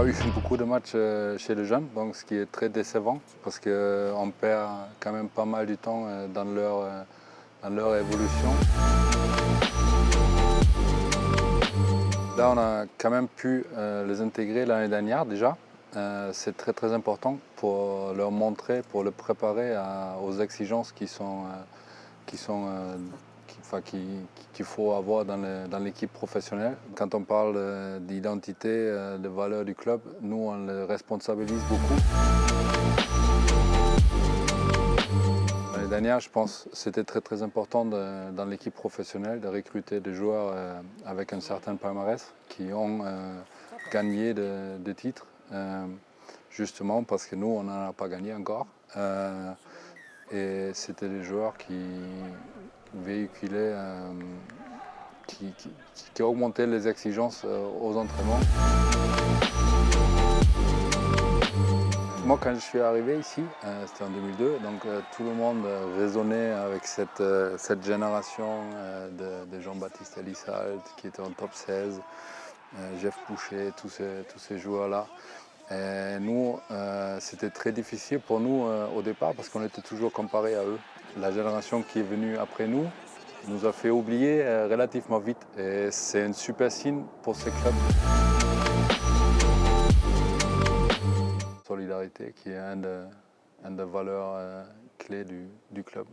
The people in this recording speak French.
pas eu beaucoup de matchs chez les jeunes, donc ce qui est très décevant parce qu'on perd quand même pas mal du temps dans leur évolution. Là, on a quand même pu les intégrer l'année dernière déjà. C'est très important pour leur montrer, pour les préparer aux exigences qu'il faut avoir dans l'équipe professionnelle. Quand on parle d'identité, de valeur du club, nous on les responsabilise beaucoup. L'année dernière, je pense que c'était très important dans l'équipe professionnelle de recruter des joueurs avec un certain palmarès qui ont gagné des titres, justement parce que nous, on n'en a pas gagné encore. Et c'était des joueurs qui véhiculaient, qui augmentaient les exigences aux entraînements. Moi, quand je suis arrivé ici, c'était en 2002, donc tout le monde raisonnait avec cette génération de Jean-Baptiste Elissalt qui était en top 16, Jeff Boucher, tous ces joueurs-là. Et nous, c'était très difficile pour nous au départ parce qu'on était toujours comparés à eux. La génération qui est venue après nous nous a fait oublier relativement vite et c'est un super signe pour ces clubs. Solidarité qui est une des valeurs clés du club.